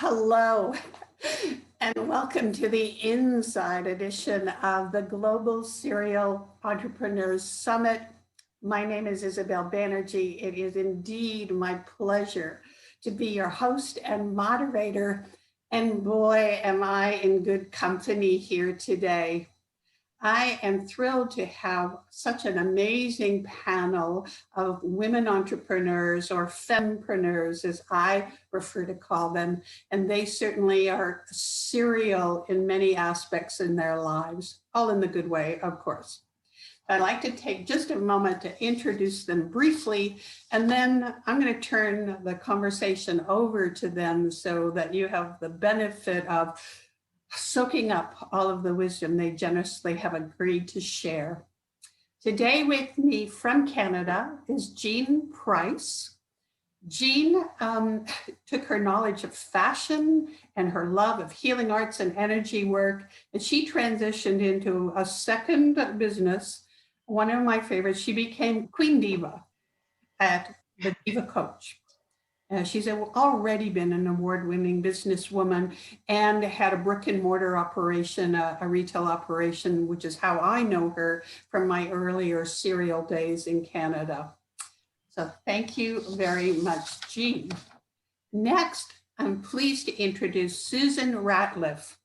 Hello, and welcome to the Inside edition of the Global Serial Entrepreneurs Summit. My name is Isabel Banerjee. It is indeed my pleasure to be your host and moderator. And boy, am I in good company here today. I am thrilled to have such an amazing panel of women entrepreneurs, or fempreneurs, as I prefer to call them. And they certainly are serial in many aspects in their lives, all in the good way, of course. I'd like to take just a moment to introduce them briefly, and then I'm going to turn the conversation over to them so that you have the benefit of soaking up all of the wisdom they generously have agreed to share. Today with me from Canada is Jean Price. Jean took her knowledge of fashion and her love of healing arts and energy work, and she transitioned into a second business, one of my favorites. She became Queen Diva at the Diva Coach. She's already been an award-winning businesswoman and had a brick and mortar operation, a retail operation, which is how I know her from my earlier serial days in Canada. So thank you very much, Jean. Next, I'm pleased to introduce Susan Ratliff.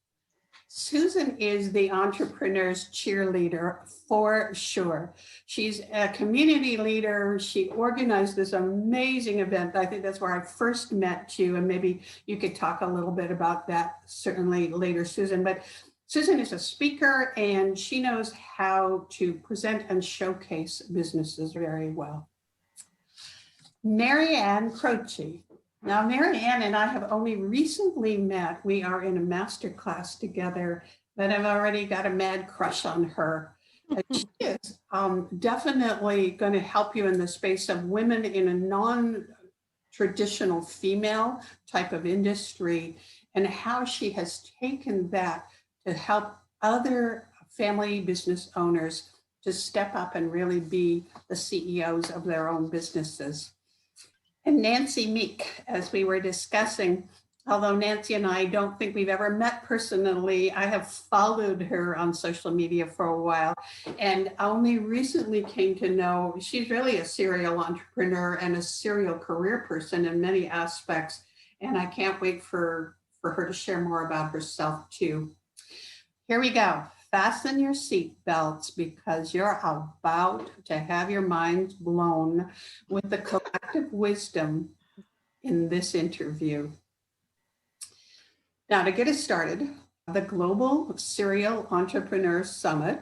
Susan is the entrepreneur's cheerleader for sure. She's a community leader. She organized this amazing event. I think that's where I first met you, and maybe you could talk a little bit about that certainly later, Susan. But Susan is a speaker, and she knows how to present and showcase businesses very well. Maryann Croce. Now, Maryann and I have only recently met. We are in a master class together, but I've already got a mad crush on her. She is definitely going to help you in the space of women in a non-traditional female type of industry, and how she has taken that to help other family business owners to step up and really be the CEOs of their own businesses. And Nancy Meek, as we were discussing, although Nancy and I don't think we've ever met personally, I have followed her on social media for a while and only recently came to know she's really a serial entrepreneur and a serial career person in many aspects. And I can't wait for her to share more about herself too. Here we go. Fasten your seatbelts because you're about to have your minds blown with the collective wisdom in this interview. Now, to get us started, the Global Serial Entrepreneur Summit.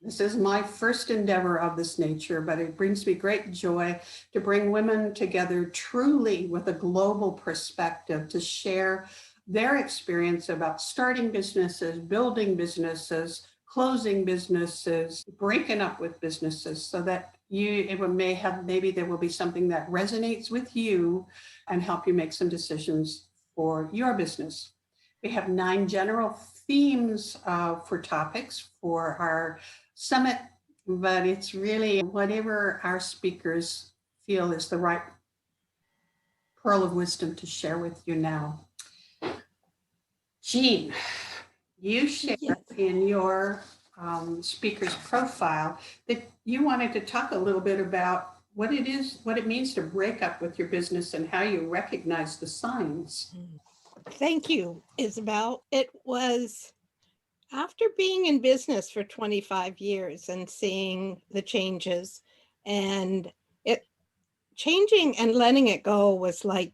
This is my first endeavor of this nature, but it brings me great joy to bring women together truly with a global perspective to share their experience about starting businesses, building businesses, closing businesses, breaking up with businesses, so that maybe there will be something that resonates with you and help you make some decisions for your business. We have 9 general themes for topics for our summit, but it's really whatever our speakers feel is the right pearl of wisdom to share with you now. Jean, you shared in your speaker's profile that you wanted to talk a little bit about what it means to break up with your business and how you recognize the signs. Thank you, Isabel. It was after being in business for 25 years and seeing the changes, and it changing and letting it go was like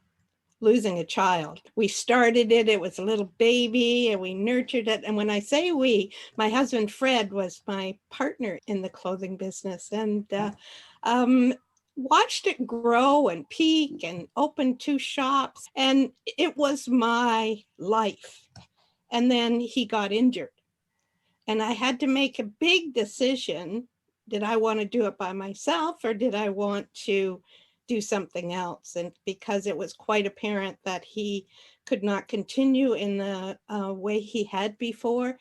losing a child. We started it, it was a little baby, and we nurtured it. And when I say we, my husband, Fred, was my partner in the clothing business, and watched it grow and peak and open 2 shops. And it was my life. And then he got injured. And I had to make a big decision. Did I want to do it by myself, or did I want to do something else? And because it was quite apparent that he could not continue in the way he had before.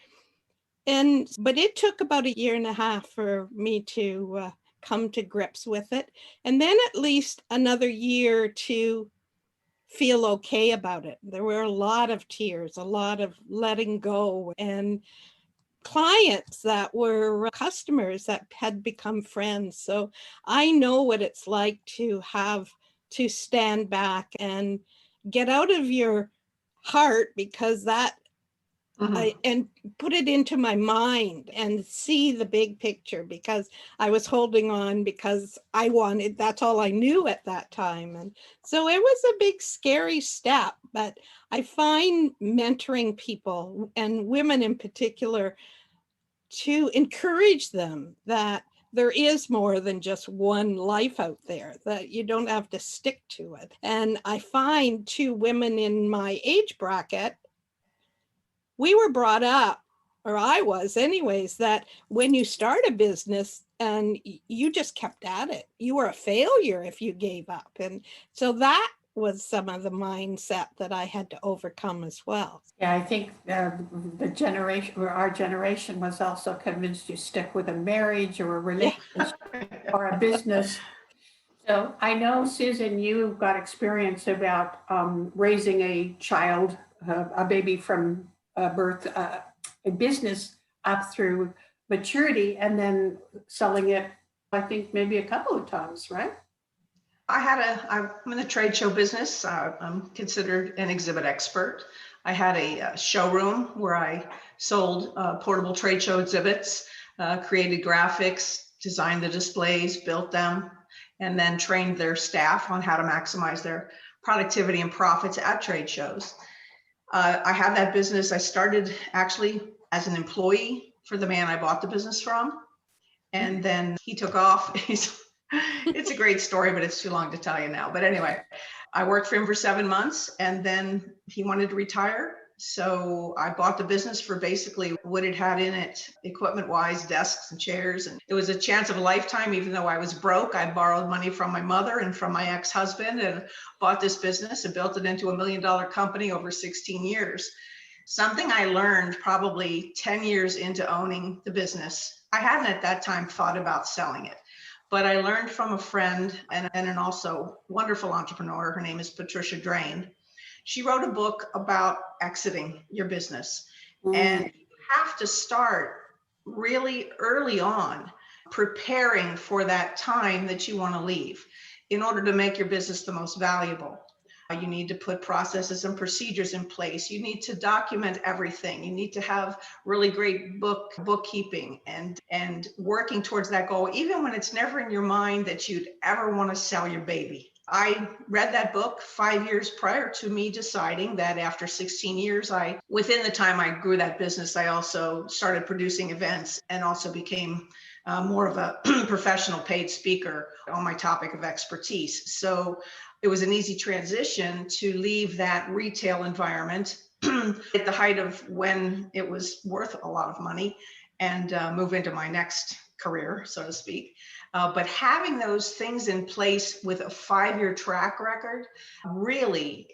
But it took about 1.5 years for me to come to grips with it. And then at least another year to feel okay about it. There were a lot of tears, a lot of letting go, and clients that were customers that had become friends. So I know what it's like to have to stand back and get out of your heart, because that and put it into my mind and see the big picture, because I was holding on because I wanted, that's all I knew at that time. And so it was a big, scary step. But I find mentoring people, and women in particular, to encourage them that there is more than just one life out there, that you don't have to stick to it. And I find two women in my age bracket, we were brought up, or I was anyways, that when you start a business and you just kept at it, you were a failure if you gave up. And so that was some of the mindset that I had to overcome as well. Yeah, I think the generation, or our generation, was also convinced you stick with a marriage or a relationship or a business. So I know, Susan, you've got experience about raising a child, a baby from birth, a business up through maturity, and then selling it, I think maybe a couple of times, right? I'm in the trade show business. I'm considered an exhibit expert. I had a showroom where I sold portable trade show exhibits, created graphics, designed the displays, built them, and then trained their staff on how to maximize their productivity and profits at trade shows. I had that business. I started actually as an employee for the man I bought the business from. And then he took off. It's a great story, but it's too long to tell you now. But anyway, I worked for him for 7 months, and then he wanted to retire. So I bought the business for basically what it had in it, equipment-wise, desks and chairs. And it was a chance of a lifetime. Even though I was broke, I borrowed money from my mother and from my ex-husband and bought this business and built it into $1 million company over 16 years. Something I learned probably 10 years into owning the business. I hadn't at that time thought about selling it, but I learned from a friend and an also wonderful entrepreneur. Her name is Patricia Drain. She wrote a book about exiting your business. And you have to start really early on preparing for that time that you want to leave in order to make your business the most valuable. You need to put processes and procedures in place. You need to document everything. You need to have really great bookkeeping and working towards that goal, even when it's never in your mind that you'd ever want to sell your baby. I read that book 5 years prior to me deciding that after 16 years, within the time I grew that business, I also started producing events and also became more of a professional paid speaker on my topic of expertise. So it was an easy transition to leave that retail environment at the height of when it was worth a lot of money and move into my next career, so to speak. But having those things in place with a 5-year track record really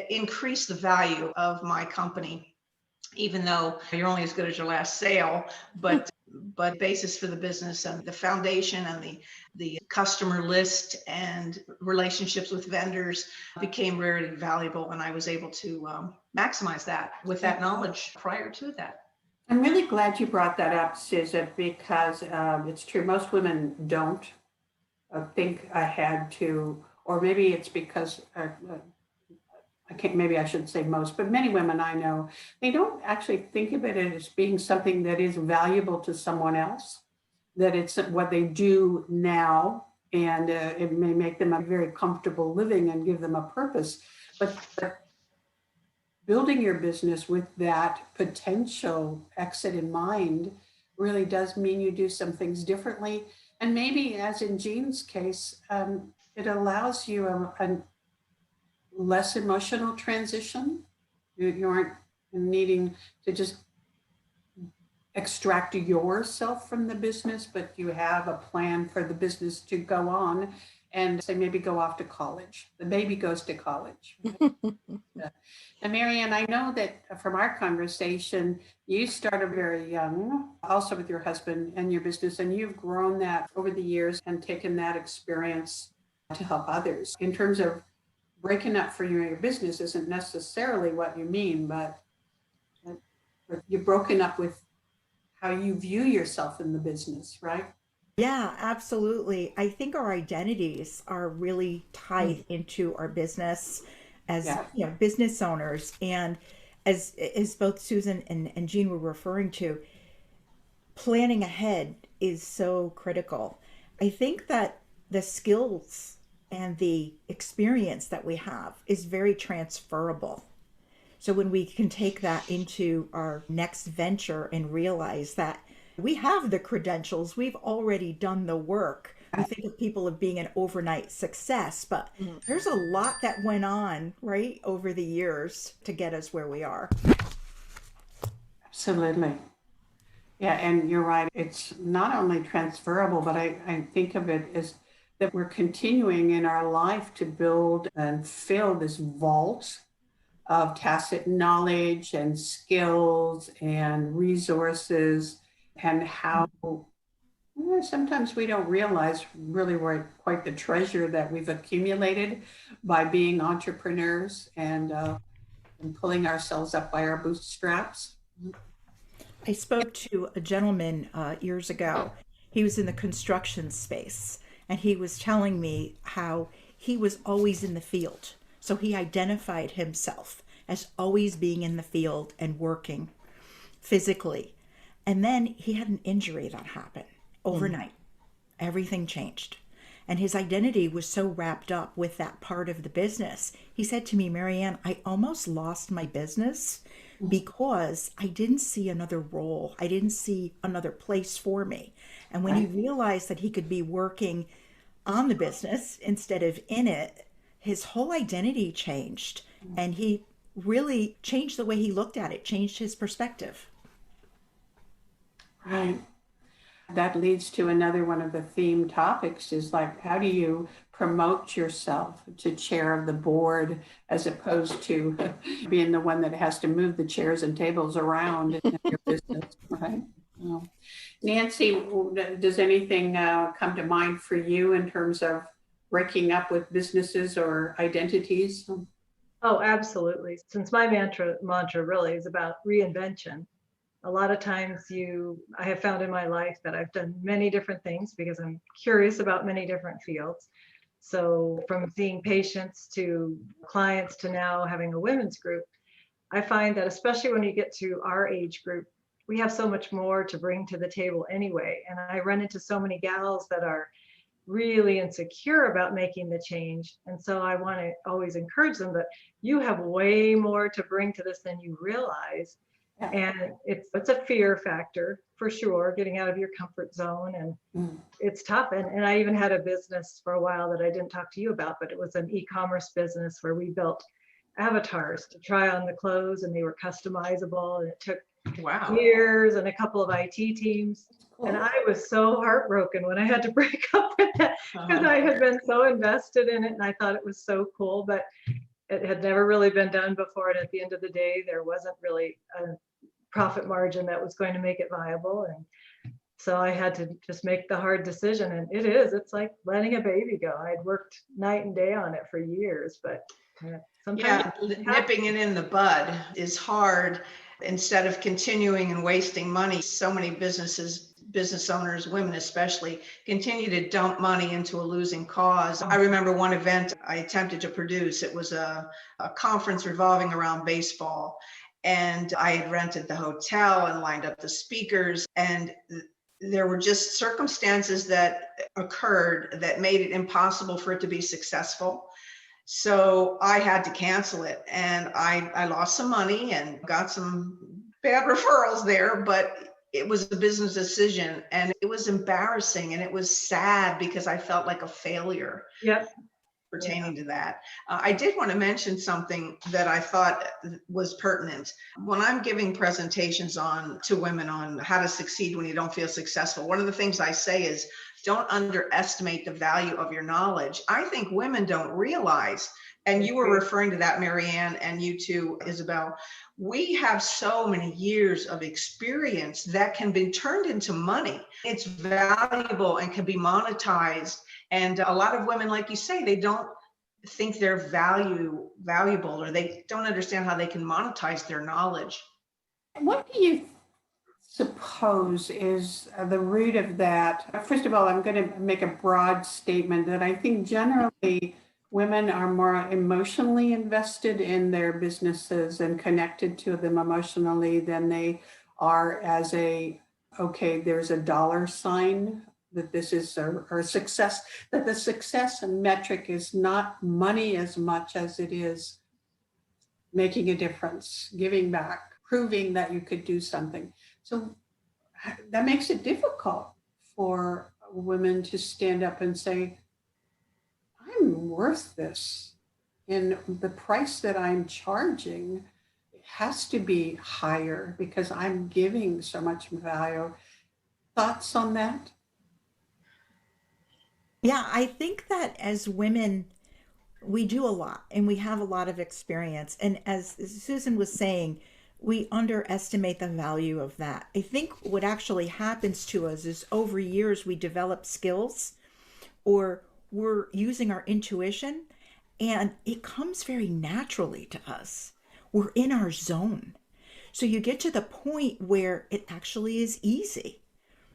increased the value of my company, even though you're only as good as your last sale, but basis for the business and the foundation and the customer list and relationships with vendors became really valuable. And I was able to maximize that with that knowledge prior to that. I'm really glad you brought that up, Susan, because it's true. Most women don't think ahead to, or maybe it's because maybe I shouldn't say most, but many women I know, they don't actually think of it as being something that is valuable to someone else, that it's what they do now, and it may make them a very comfortable living and give them a purpose. But building your business with that potential exit in mind really does mean you do some things differently. And maybe, as in Jean's case, it allows you a less emotional transition. You aren't needing to just extract yourself from the business, but you have a plan for the business to go on and say maybe go off to college. The baby goes to college. And Maryann, I know that from our conversation, you started very young, also with your husband and your business, and you've grown that over the years and taken that experience to help others in terms of breaking up for your business isn't necessarily what you mean, but you're broken up with how you view yourself in the business, right? Yeah, absolutely. I think our identities are really Mm. tied into our business as, Yeah. business owners. And as both Susan and Jean were referring to, planning ahead is so critical. I think that the skills and the experience that we have is very transferable. So when we can take that into our next venture and realize that we have the credentials, we've already done the work. We think of people of being an overnight success, but Mm. there's a lot that went on, right, over the years to get us where we are. Absolutely. Yeah, and you're right. It's not only transferable, but I think of it as that we're continuing in our life to build and fill this vault of tacit knowledge and skills and resources, and how sometimes we don't realize really we're quite the treasure that we've accumulated by being entrepreneurs and pulling ourselves up by our bootstraps. I spoke to a gentleman years ago. He was in the construction space, and he was telling me how he was always in the field. So he identified himself as always being in the field and working physically. And then he had an injury that happened overnight. Everything changed. And his identity was so wrapped up with that part of the business. He said to me, Maryann, I almost lost my business because I didn't see another role. I didn't see another place for me. And when he Right. realized that he could be working on the business instead of in it, his whole identity changed. And he really changed the way he looked at it, changed his perspective. Right. That leads to another one of the theme topics is like, how do you promote yourself to chair of the board as opposed to being the one that has to move the chairs and tables around in your business, right? Oh. Nancy, does anything come to mind for you in terms of breaking up with businesses or identities? Oh, absolutely. Since my mantra really is about reinvention. A lot of times I have found in my life that I've done many different things because I'm curious about many different fields. So from seeing patients to clients to now having a women's group, I find that especially when you get to our age group, we have so much more to bring to the table anyway. And I run into so many gals that are really insecure about making the change. And so I want to always encourage them that you have way more to bring to this than you realize. Yeah. And it's a fear factor for sure, getting out of your comfort zone. And Mm. it's tough. And I even had a business for a while that I didn't talk to you about, but it was an e-commerce business where we built avatars to try on the clothes, and they were customizable. And it took Wow. years and a couple of IT teams. Cool. And I was so heartbroken when I had to break up with that because I had been so invested in it and I thought it was so cool, but it had never really been done before. And at the end of the day, there wasn't really a profit margin that was going to make it viable. And so I had to just make the hard decision. And it's like letting a baby go. I'd worked night and day on it for years, but sometimes Nipping it in the bud is hard. Instead of continuing and wasting money, so many business owners, women especially, continue to dump money into a losing cause. I remember one event I attempted to produce. It was a conference revolving around baseball. And I had rented the hotel and lined up the speakers. And there were just circumstances that occurred that made it impossible for it to be successful. So I had to cancel it, and I lost some money and got some bad referrals there, but it was a business decision, and it was embarrassing and it was sad because I felt like a failure. Yep. Pertaining to that. I did want to mention something that I thought was pertinent. When I'm giving presentations to women on how to succeed when you don't feel successful, one of the things I say is don't underestimate the value of your knowledge. I think women don't realize, and you were referring to that, Maryann, and you too, Isabel, we have so many years of experience that can be turned into money. It's valuable and can be monetized. And a lot of women, like you say, they don't think they're valuable, or they don't understand how they can monetize their knowledge. What do you suppose is the root of that? First of all, I'm going to make a broad statement that I think generally women are more emotionally invested in their businesses and connected to them emotionally than they are as okay, there's a dollar sign that this is or success, that the success metric is not money as much as it is making a difference, giving back, proving that you could do something. So that makes it difficult for women to stand up and say, I'm worth this. And the price that I'm charging has to be higher because I'm giving so much value. Thoughts on that? Yeah, I think that as women, we do a lot and we have a lot of experience. And as Susan was saying, we underestimate the value of that. I think what actually happens to us is over years we develop skills or we're using our intuition and it comes very naturally to us. We're in our zone. So you get to the point where it actually is easy.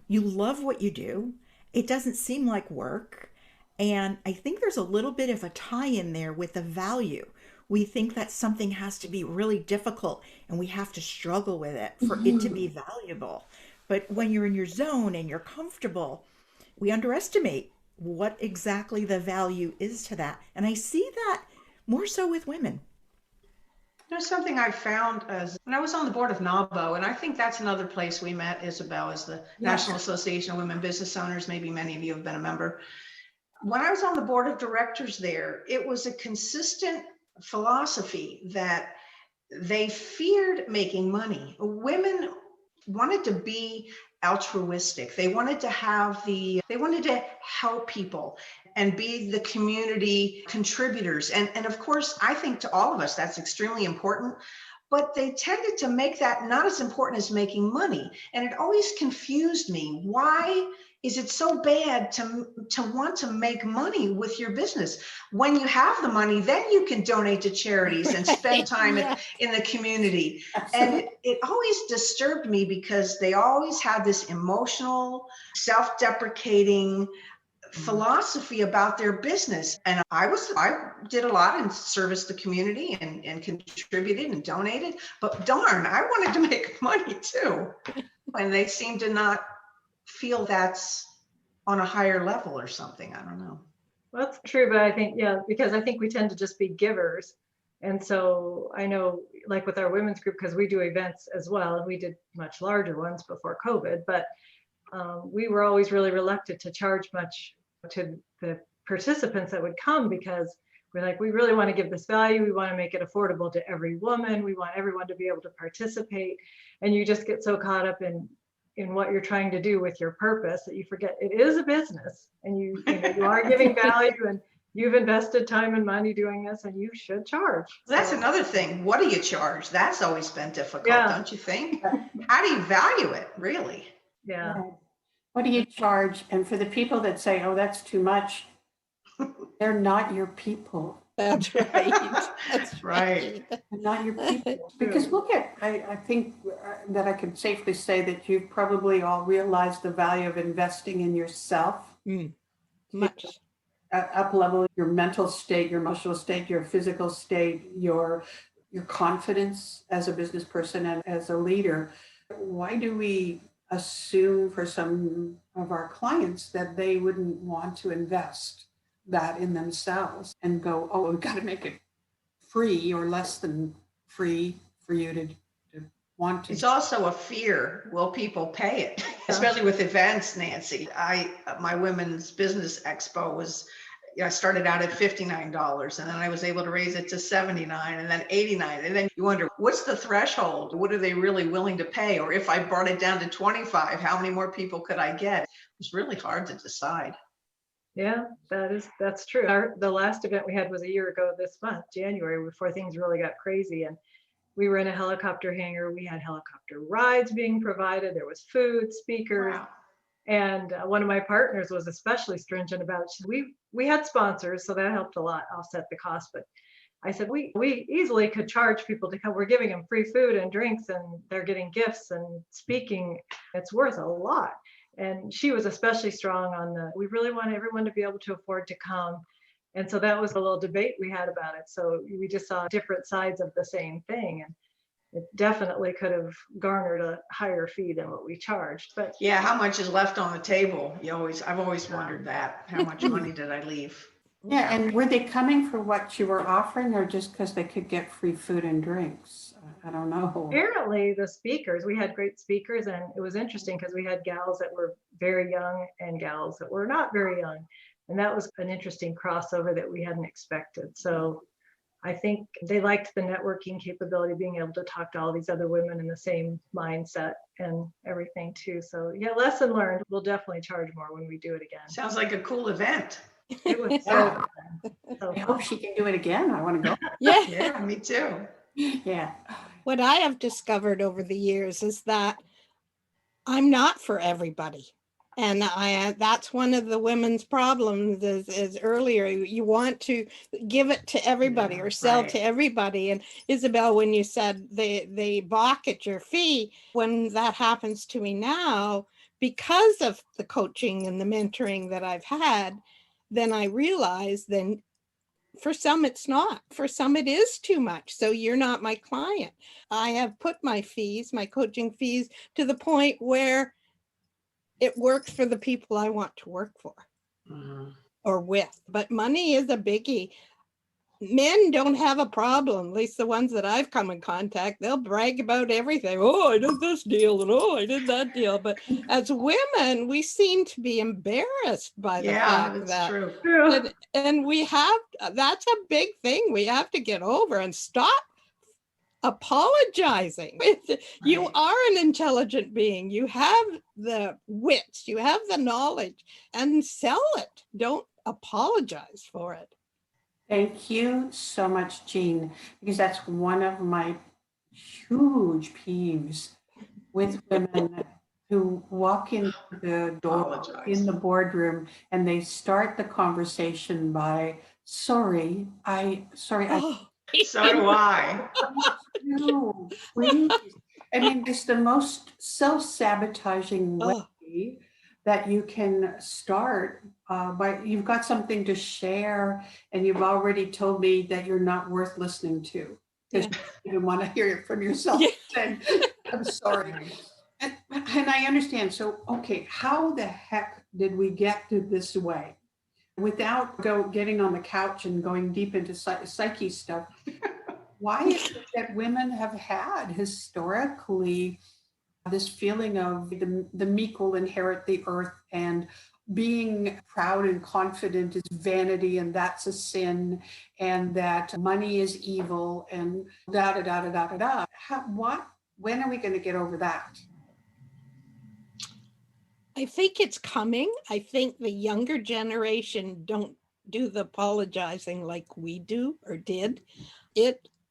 You love what you do. It doesn't seem like work. And I think there's a little bit of a tie in there with the value. We think that something has to be really difficult and we have to struggle with it for it to be valuable. But when you're in your zone and you're comfortable, we underestimate what exactly the value is to that. And I see that more so with women. There's something I found as when I was on the board of NAWBO, and I think that's another place we met, Isabel, is the National Association of Women Business Owners. Maybe many of you have been a member. When I was on the board of directors there, it was a consistent philosophy that they feared making money. Women wanted to be altruistic. They wanted to they wanted to help people and be the community contributors. And of course, I think to all of us, that's extremely important. But they tended to make that not as important as making money. And it always confused me. Why is it so bad to want to make money with your business? When you have the money, then you can donate to charities and spend time in the community. Absolutely. And it always disturbed me because they always had this emotional, self-deprecating philosophy about their business. And I did a lot in service the community and contributed and donated, but darn, I wanted to make money too. And they seem to not feel that's on a higher level or something. I don't know. Well, that's true, but I think, because I think we tend to just be givers. And so I know, like with our women's group, because we do events as well, and we did much larger ones before COVID, but we were always really reluctant to charge much to the participants that would come because we're like, we really want to give this value. We want to make it affordable to every woman. We want everyone to be able to participate. And you just get so caught up in what you're trying to do with your purpose that you forget it is a business and you are giving value and you've invested time and money doing this and you should charge. That's another thing. What do you charge? That's always been difficult, don't you think? How do you value it, really? Yeah. Right. What do you charge? And for the people that say, oh, that's too much, they're not your people. That's right. That's Right. They're not your people. Because look at, I think that I can safely say that you've probably all realized the value of investing in yourself. Much. Up level your mental state, your emotional state, your physical state, your confidence as a business person and as a leader. Why do we assume for some of our clients that they wouldn't want to invest that in themselves and go, oh, we've got to make it free or less than free for you to want to? It's also a fear. Will people pay it? Especially with events, Nancy. My women's business expo was, I started out at $59 and then I was able to raise it to $79 and then $89. And then you wonder, what's the threshold? What are they really willing to pay? Or if I brought it down to 25, how many more people could I get? It was really hard to decide. Yeah, that's true. The last event we had was a year ago this month, January, before things really got crazy. And we were in a helicopter hangar. We had helicopter rides being provided. There was food, speakers. Wow. And one of my partners was especially stringent about it. She said, we had sponsors, so that helped a lot offset the cost. But I said, we easily could charge people to come. We're giving them free food and drinks, and they're getting gifts and speaking. It's worth a lot. And she was especially strong on we really want everyone to be able to afford to come. And so that was a little debate we had about it. So we just saw different sides of the same thing. And it definitely could have garnered a higher fee than what we charged. But Yeah, how much is left on the table? I've always wondered that. How much money did I leave? Yeah, and were they coming for what you were offering or just because they could get free food and drinks? I don't know. apparently the speakers, we had great speakers, and it was interesting because we had gals that were very young and gals that were not very young. And that was an interesting crossover that we hadn't expected. So I think they liked the networking capability, being able to talk to all these other women in the same mindset and everything too. So yeah, lesson learned. We'll definitely charge more when we do it again. Sounds like a cool event. It was Yeah. so I hope she can do it again. I want to go. Yeah. Yeah, me too. Yeah. What I have discovered over the years is that I'm not for everybody. And that's one of the women's problems is earlier, you want to give it to everybody or sell right. to everybody. And Isabel, when you said they balk at your fee, when that happens to me now, because of the coaching and the mentoring that I've had, then I realize then for some it's not, for some it is too much. So you're not my client. I have put my fees, my coaching fees, to the point where it works for the people I want to work for or with. But money is a biggie. Men don't have a problem, at least the ones that I've come in contact. They'll brag about everything. Oh, I did this deal and oh, I did that deal. But as women, we seem to be embarrassed by the fact that's that true. and we have, that's a big thing we have to get over and stop apologizing. You are an intelligent being. You have the wits, you have the knowledge, and sell it. Don't apologize for it. Thank you so much, Jean, because that's one of my huge peeves with women who walk in the door in the boardroom and they start the conversation by, sorry, I So do I. no, please. I mean, it's the most self-sabotaging way that you can start by, you've got something to share and you've already told me that you're not worth listening to because you don't want to hear it from yourself. And I'm sorry. And I understand. So, okay, how the heck did we get to this way? Without getting on the couch and going deep into psyche stuff, why is it that women have had historically this feeling of the meek will inherit the earth and being proud and confident is vanity and that's a sin and that money is evil and da da da da da da da. When are we going to get over that? I think it's coming. I think the younger generation don't do the apologizing like we do or did.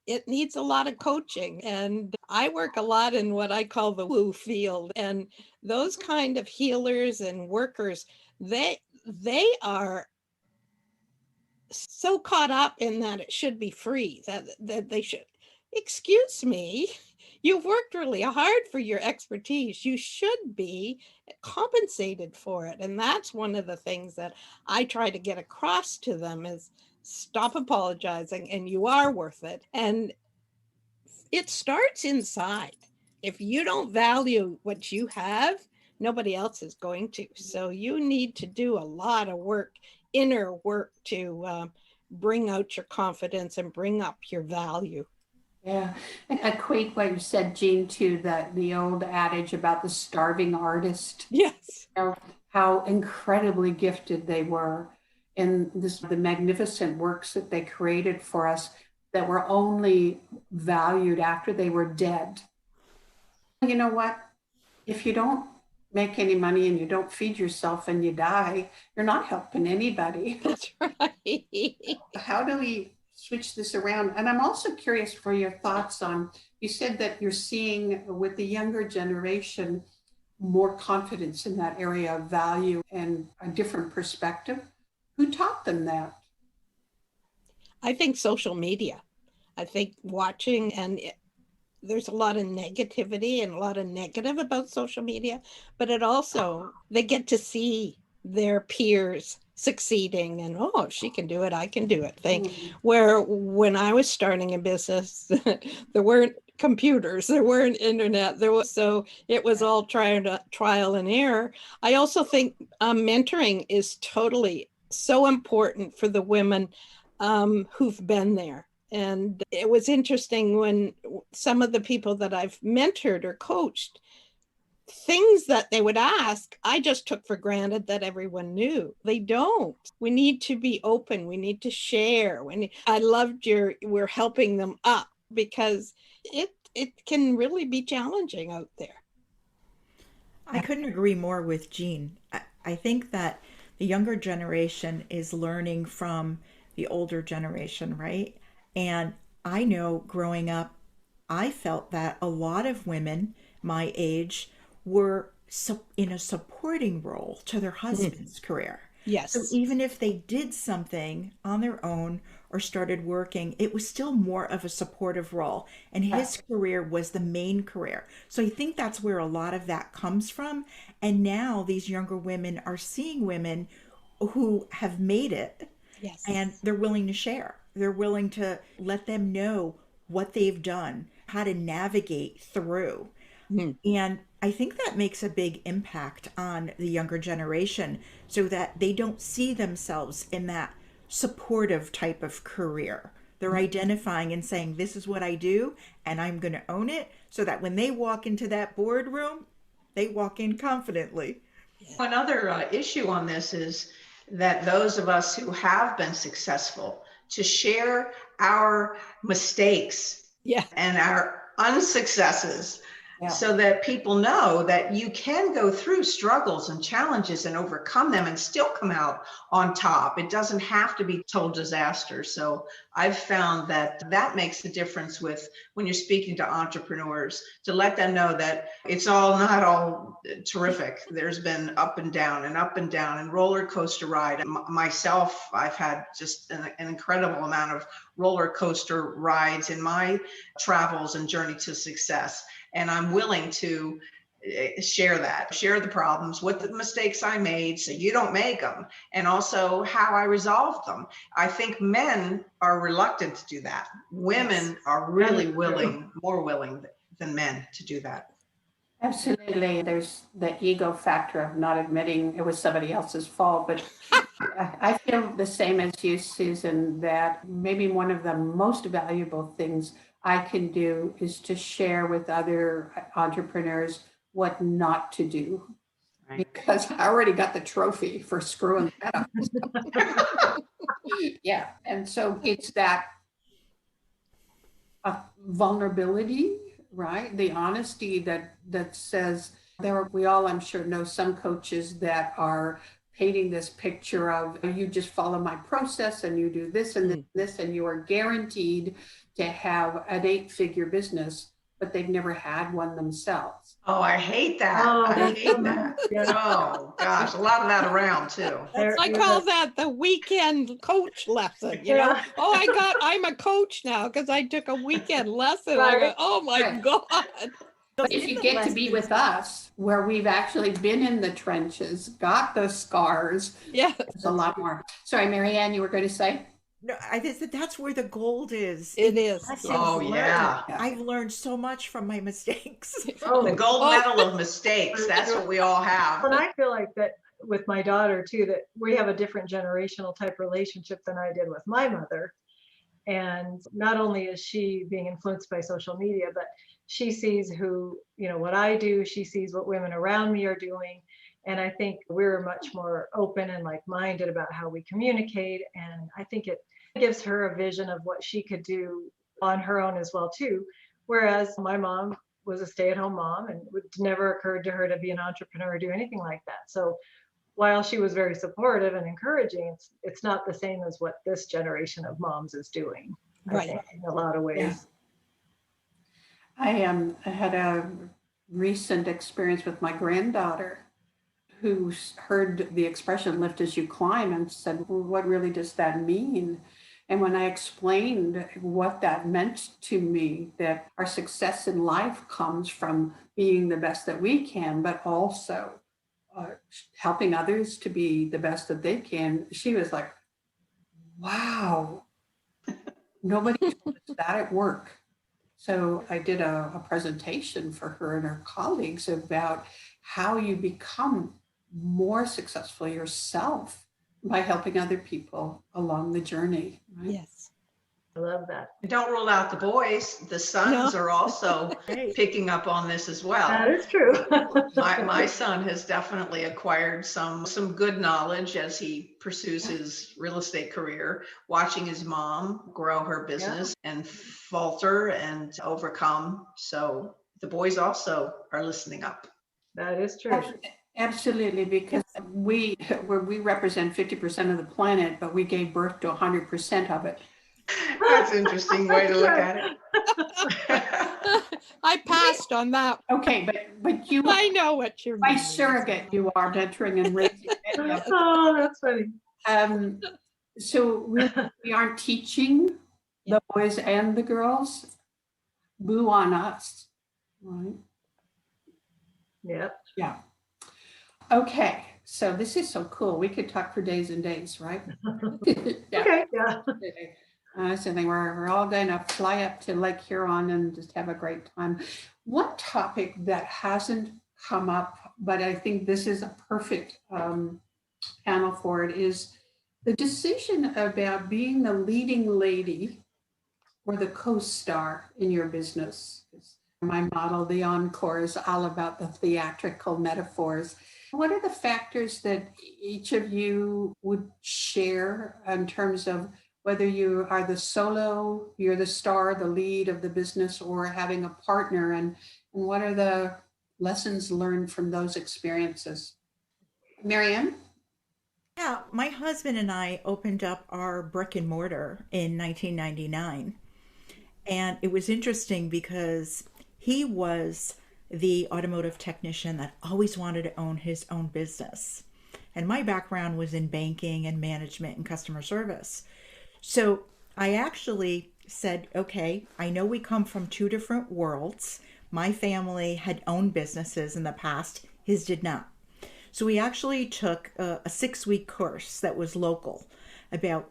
It needs a lot of coaching. And I work a lot in what I call the woo field. And those kind of healers and workers, they are so caught up in that it should be free, that they should, excuse me, you've worked really hard for your expertise. You should be compensated for it. And that's one of the things that I try to get across to them is stop apologizing and you are worth it. And it starts inside. If you don't value what you have, nobody else is going to. So you need to do a lot of work, inner work to bring out your confidence and bring up your value. Yeah, I equate what you said, Jean, to the old adage about the starving artist. Yes. You know, how incredibly gifted they were in the magnificent works that they created for us that were only valued after they were dead. You know what? If you don't make any money and you don't feed yourself and you die, you're not helping anybody. That's right. How do we switch this around? And I'm also curious for your thoughts on, you said that you're seeing with the younger generation more confidence in that area of value and a different perspective? Who taught them that? I think social media. I think watching, and there's a lot of negativity and a lot of negative about social media, but it also, they get to see their peers succeeding and, oh, she can do it, I can do it thing. Where when I was starting a business, there weren't computers, there weren't internet, so it was all trial and error. I also think mentoring is totally so important for the women who've been there. And it was interesting when some of the people that I've mentored or coached, things that they would ask, I just took for granted that everyone knew. They don't. We need to be open. We need to share. I loved we're helping them up, because it can really be challenging out there. I couldn't agree more with Jean. I think that the younger generation is learning from the older generation, right? And I know growing up, I felt that a lot of women my age were in a supporting role to their husband's career. Yes. So even if they did something on their own or started working, it was still more of a supportive role. And his career was the main career. So I think that's where a lot of that comes from. And now these younger women are seeing women who have made it. Yes. And they're willing to share. They're willing to let them know what they've done, how to navigate through. And I think that makes a big impact on the younger generation, so that they don't see themselves in that supportive type of career. They're identifying and saying, this is what I do, and I'm going to own it, so that when they walk into that boardroom, they walk in confidently. Another issue on this is that those of us who have been successful, to share our mistakes and our unsuccesses, so that people know that you can go through struggles and challenges and overcome them and still come out on top. It doesn't have to be total disaster. So I've found that that makes the difference with when you're speaking to entrepreneurs, to let them know that it's not all terrific. There's been up and down and roller coaster ride. Myself, I've had just an incredible amount of roller coaster rides in my travels and journey to success. And I'm willing to share the problems, what the mistakes I made so you don't make them, and also how I resolved them. I think men are reluctant to do that. Women are really more willing than men to do that. Absolutely. There's the ego factor of not admitting it was somebody else's fault. But I feel the same as you, Susan, that maybe one of the most valuable things I can do is to share with other entrepreneurs what not to do. Right. Because I already got the trophy for screwing that up. Yeah. And so it's that vulnerability, right? The honesty that says we all, I'm sure, know some coaches that are painting this picture of, you just follow my process and you do this and this, and you are guaranteed to have an 8-figure business, but they've never had one themselves. Oh, I hate that. I hate that. Oh gosh, a lot of that around too. I call that the weekend coach lesson. You know, I'm a coach now because I took a weekend lesson. I go, oh my God. But if you get to be with us, where we've actually been in the trenches, got the scars, it's a lot more. Sorry, Maryann, you were going to say? No, I think that's where the gold is. It is. Oh, yeah. I've learned so much from my mistakes. The gold medal of mistakes. That's what we all have. And I feel like that with my daughter too, that we have a different generational type relationship than I did with my mother. And not only is she being influenced by social media, but she sees what I do. She sees what women around me are doing. And I think we're much more open and like-minded about how we communicate. And I think it gives her a vision of what she could do on her own as well too. Whereas my mom was a stay-at-home mom, and it never occurred to her to be an entrepreneur or do anything like that. So while she was very supportive and encouraging, it's not the same as what this generation of moms is doing, I think, in a lot of ways. I had a recent experience with my granddaughter, who heard the expression lift as you climb and said, well, what really does that mean? And when I explained what that meant to me, that our success in life comes from being the best that we can, but also helping others to be the best that they can, she was like, wow, nobody told us that at work. So I did a presentation for her and her colleagues about how you become more successful yourself by helping other people along the journey. Right? Yes. I love that. Don't rule out the boys. The sons are also Right. picking up on this as well. That is true. My son has definitely acquired some good knowledge as he pursues his real estate career, watching his mom grow her business and falter and overcome. So the boys also are listening up. That is true. Absolutely, because we represent 50% of the planet, but we gave birth to 100% of it. That's an interesting way to look at it. I passed on that. Okay, but you, I know what you're by meaning. surrogate, you are mentoring and raising many of us. Oh, that's funny. So we aren't teaching the boys and the girls. Boo on us, right? Yep. Yeah. Okay, so this is so cool. We could talk for days and days, right? Yeah. Okay. Yeah. So we're all going to fly up to Lake Huron and just have a great time. One topic that hasn't come up, but I think this is a perfect panel for it, is the decision about being the leading lady or the co-star in your business. My model, the encore, is all about the theatrical metaphors. What are the factors that each of you would share in terms of whether you are the solo, you're the star, the lead of the business, or having a partner, and what are the lessons learned from those experiences? Maryann? Yeah, my husband and I opened up our brick and mortar in 1999. And it was interesting because he was the automotive technician that always wanted to own his own business. And my background was in banking and management and customer service. So I actually said, okay, I know we come from two different worlds. My family had owned businesses in the past, his did not. So we actually took a 6-week course that was local about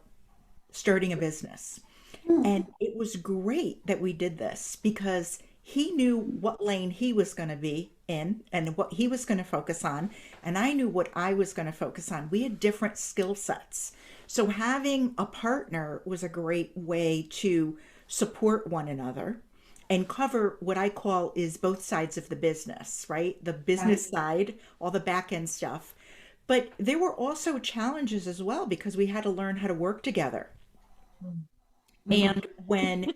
starting a business. And it was great that we did this because he knew what lane he was going to be in and what he was going to focus on. And I knew what I was going to focus on. We had different skill sets. So having a partner was a great way to support one another and cover what I call is both sides of the business, right? The business side, all the back end stuff. But there were also challenges as well because we had to learn how to work together. And when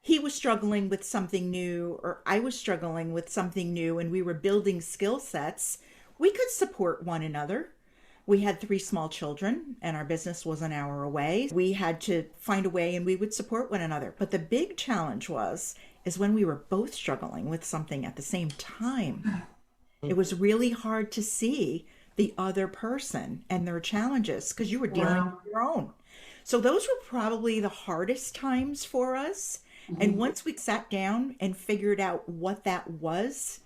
he was struggling with something new or I was struggling with something new and we were building skill sets, we could support one another. We had 3 small children and our business was an hour away. We had to find a way and we would support one another. But the big challenge is when we were both struggling with something at the same time. It was really hard to see the other person and their challenges because you were dealing with your own. So those were probably the hardest times for us. And once we sat down and figured out what that was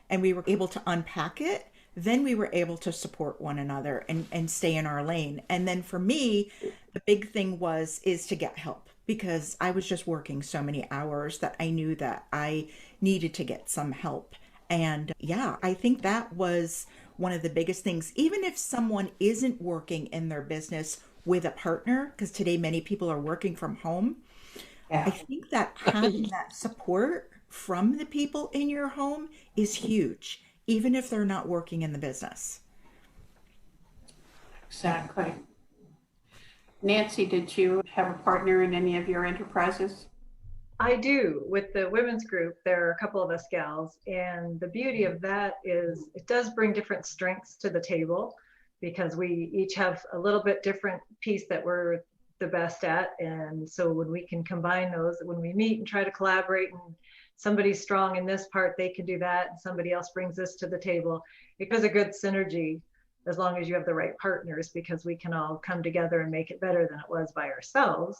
and we were able to unpack it, then we were able to support one another and stay in our lane. And then for me, the big thing is to get help because I was just working so many hours that I knew that I needed to get some help. And yeah, I think that was one of the biggest things. Even if someone isn't working in their business with a partner, because today many people are working from home, I think that having that support from the people in your home is huge, even if they're not working in the business. Exactly. Nancy, did you have a partner in any of your enterprises? I do. With the women's group, there are a couple of us gals, and the beauty of that is it does bring different strengths to the table because we each have a little bit different piece that we're the best at. And so when we can combine those, when we meet and try to collaborate and somebody's strong in this part, they can do that, and somebody else brings this to the table. It was a good synergy as long as you have the right partners, because we can all come together and make it better than it was by ourselves.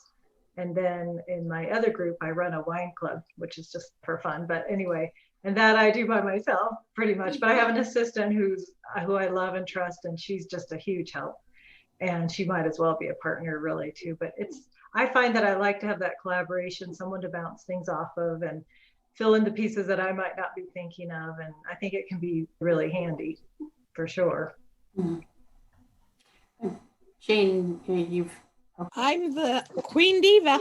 And then in my other group, I run a wine club, which is just for fun. But anyway, and that I do by myself pretty much. But I have an assistant who I love and trust, and she's just a huge help. And she might as well be a partner really too. But I find that I like to have that collaboration, someone to bounce things off of and fill in the pieces that I might not be thinking of. And I think it can be really handy for sure. Jane, you've I'm the Queen Diva.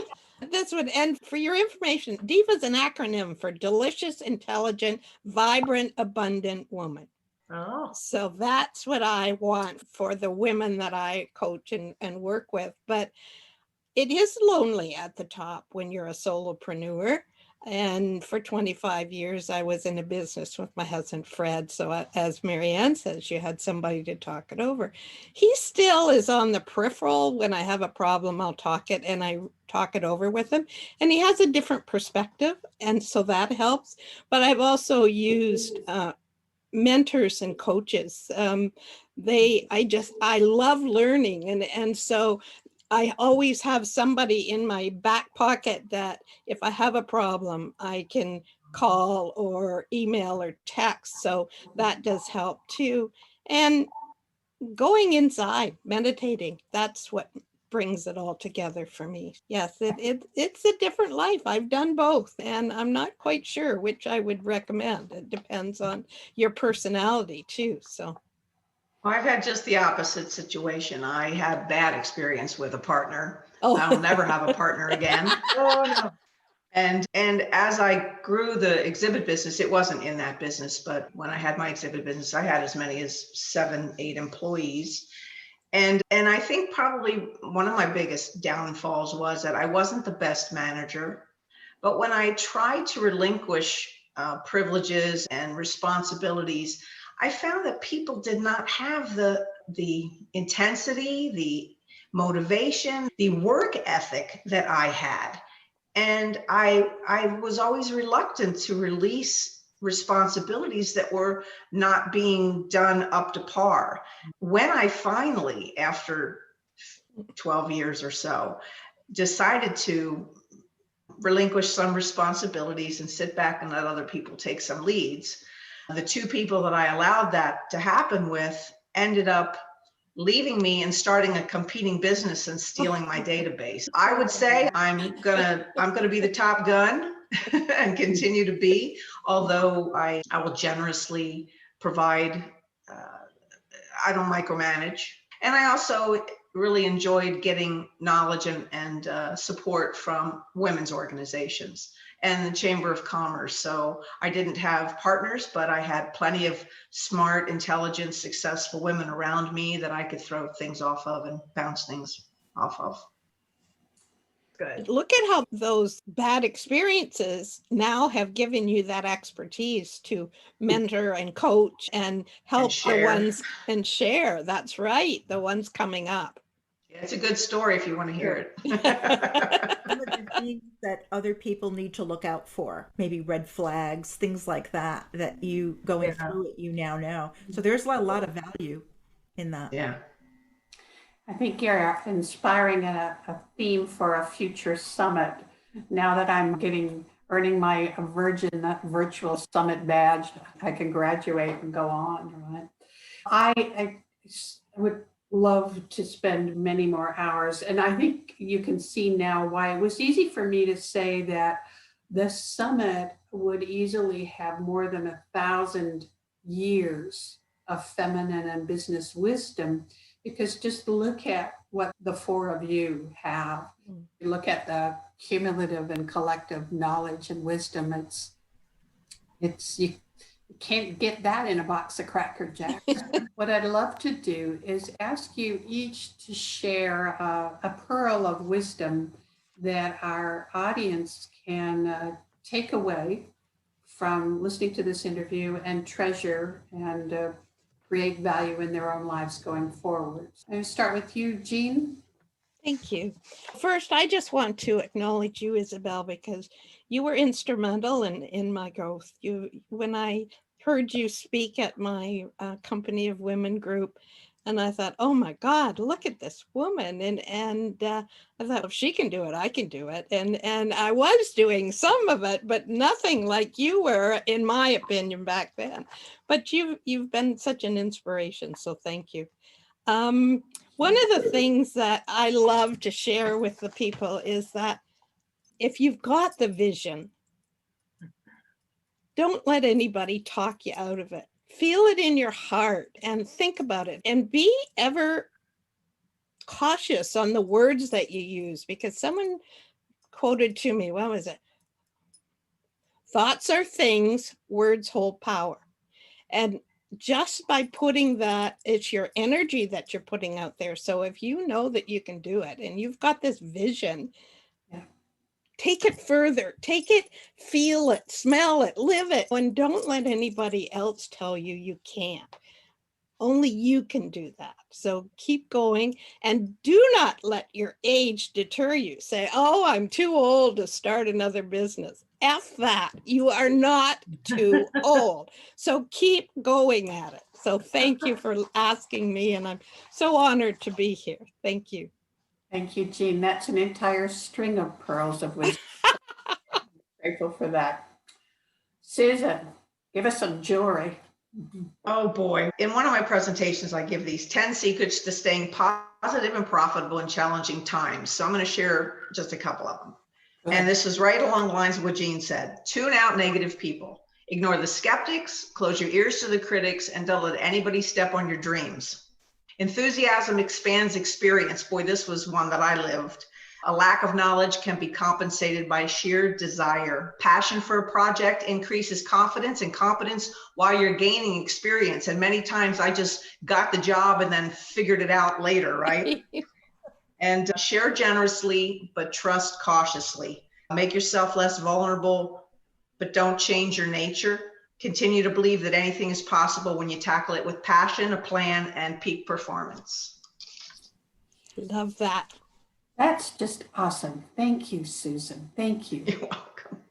This would end for your information. DIVA is an acronym for delicious, intelligent, vibrant, abundant woman. Oh, So that's what I want for the women that I coach and work with. But it is lonely at the top when you're a solopreneur. And for 25 years, I was in a business with my husband, Fred. So as Maryann says, you had somebody to talk it over. He still is on the peripheral. When I have a problem, I'll talk it and I talk it over with him. And he has a different perspective. And so that helps. But I've also used mentors and coaches. I love learning. And so I always have somebody in my back pocket that if I have a problem, I can call or email or text. So that does help too. And going inside, meditating, that's what brings it all together for me. Yes, it's a different life. I've done both, and I'm not quite sure which I would recommend. It depends on your personality too. So I've had just the opposite situation. I had bad experience with a partner. Oh. I'll never have a partner again. oh no. And as I grew the exhibit business, it wasn't in that business, but when I had my exhibit business, I had as many as 7, 8 employees. And I think probably one of my biggest downfalls was that I wasn't the best manager. But when I tried to relinquish privileges and responsibilities, I found that people did not have the intensity, the motivation, the work ethic that I had. And I was always reluctant to release responsibilities that were not being done up to par. When I finally, after 12 years or so, decided to relinquish some responsibilities and sit back and let other people take some leads, the 2 people that I allowed that to happen with ended up leaving me and starting a competing business and stealing my database. I would say I'm gonna be the top gun and continue to be, although I will generously provide. I don't micromanage, and I also really enjoyed getting knowledge and support from women's organizations and the Chamber of Commerce. So I didn't have partners, but I had plenty of smart, intelligent, successful women around me that I could throw things off of and bounce things off of. Good. Look at how those bad experiences now have given you that expertise to mentor and coach and help the ones and share. That's right. The ones coming up. It's a good story if you want to hear it. Some of the things that other people need to look out for, maybe red flags, things like that, that you going through it, you now know. So there's a lot of value in that. Yeah. I think you're inspiring a theme for a future summit. Now that I'm earning my virtual summit badge, I can graduate and go on, right? I would love to spend many more hours. And I think you can see now why it was easy for me to say that the summit would easily have more than 1,000 years of feminine and business wisdom, because just look at what the 4 of you have. You look at the cumulative and collective knowledge and wisdom. You can't get that in a box of Cracker Jacks. What I'd love to do is ask you each to share a pearl of wisdom that our audience can take away from listening to this interview and treasure and create value in their own lives going forward. I'm going to start with you, Jean. Thank you. First, I just want to acknowledge you, Isabel, because you were instrumental in my growth. When I heard you speak at my Company of Women group, and I thought, oh my God, look at this woman. And I thought, if she can do it, I can do it. And I was doing some of it, but nothing like you were, in my opinion, back then. But you've been such an inspiration. So thank you. One of the things that I love to share with the people is that if you've got the vision, don't let anybody talk you out of it. Feel it in your heart and think about it, and be ever cautious on the words that you use, because someone quoted to me, what was it? Thoughts are things, words hold power. And just by putting that, it's your energy that you're putting out there. So if you know that you can do it and you've got this vision, take it further, take it, feel it, smell it, live it, and don't let anybody else tell you you can't. Only you can do that. So keep going, and do not let your age deter you. Say, oh, I'm too old to start another business. F that. You are not too old. So keep going at it. So thank you for asking me, and I'm so honored to be here. Thank you. Thank you, Jean. That's an entire string of pearls of wisdom. Grateful for that. Susan, give us some jewelry. Oh boy. In one of my presentations, I give these 10 secrets to staying positive and profitable in challenging times. So I'm going to share just a couple of them. And this is right along the lines of what Jean said. Tune out negative people. Ignore the skeptics, close your ears to the critics, and don't let anybody step on your dreams. Enthusiasm expands experience. Boy, this was one that I lived. A lack of knowledge can be compensated by sheer desire. Passion for a project increases confidence, and confidence while you're gaining experience. And many times I just got the job and then figured it out later, right? And share generously, but trust cautiously. Make yourself less vulnerable, but don't change your nature. Continue to believe that anything is possible when you tackle it with passion, a plan, and peak performance. Love that. That's just awesome. Thank you, Susan. Thank you. You're welcome.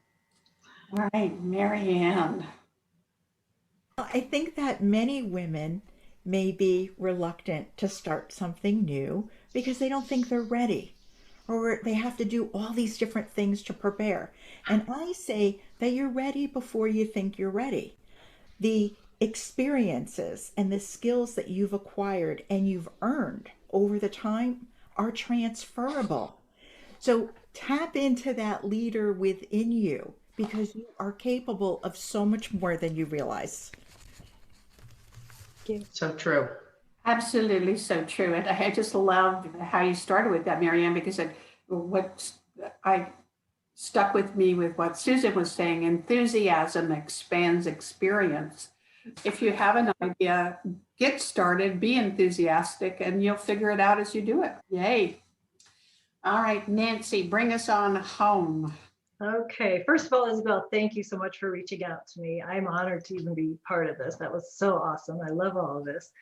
All right, Maryann. I think that many women may be reluctant to start something new because they don't think they're ready, or they have to do all these different things to prepare. And I say that you're ready before you think you're ready. The experiences and the skills that you've acquired and you've earned over the time are transferable. So tap into that leader within you, because you are capable of so much more than you realize. So true. Absolutely so true. And I just loved how you started with that, Maryann, because what I stuck with me with what Susan was saying, enthusiasm expands experience. If you have an idea, get started, be enthusiastic, and you'll figure it out as you do it. Yay. All right, Nancy, bring us on home. Okay, first of all, Isabel, thank you so much for reaching out to me. I'm honored to even be part of this. That was so awesome. I love all of this.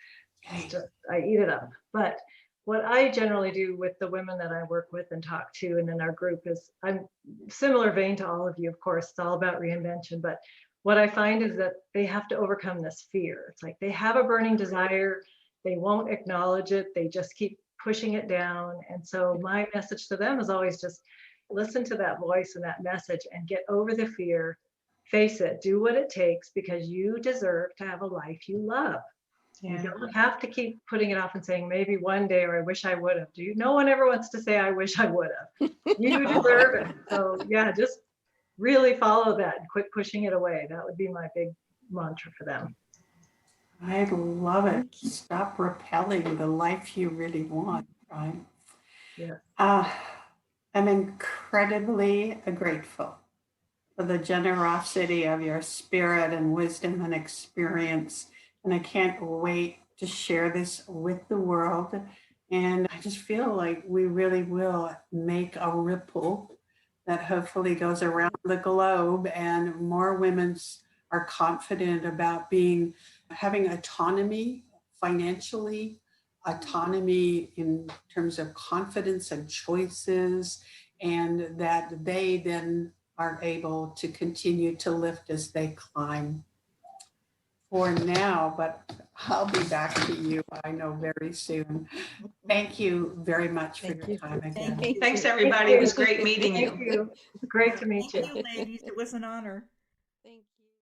It's just, I eat it up. But what I generally do with the women that I work with and talk to and in our group is, I'm similar vein to all of you, of course. It's all about reinvention. But what I find is that they have to overcome this fear. It's like they have a burning desire. They won't acknowledge it. They just keep pushing it down. And so my message to them is always just listen to that voice and that message and get over the fear. Face it, do what it takes, because you deserve to have a life you love. Yeah. You don't have to keep putting it off and saying, maybe one day, or I wish I would have. No one ever wants to say, I wish I would have. You deserve it. So yeah, just really follow that and quit pushing it away. That would be my big mantra for them. I love it. Stop repelling the life you really want, right? Yeah. I'm incredibly grateful for the generosity of your spirit and wisdom and experience. And I can't wait to share this with the world. And I just feel like we really will make a ripple that hopefully goes around the globe, and more women are confident about having autonomy financially, autonomy in terms of confidence and choices, and that they then aren't able to continue to lift as they climb for now, but I'll be back to you, I know, very soon. Thank you very much for Thank your you. time again. Thank you. Thanks, everybody. It was great meeting Thank you. you. Great to meet Thank you. you, ladies. It was an honor.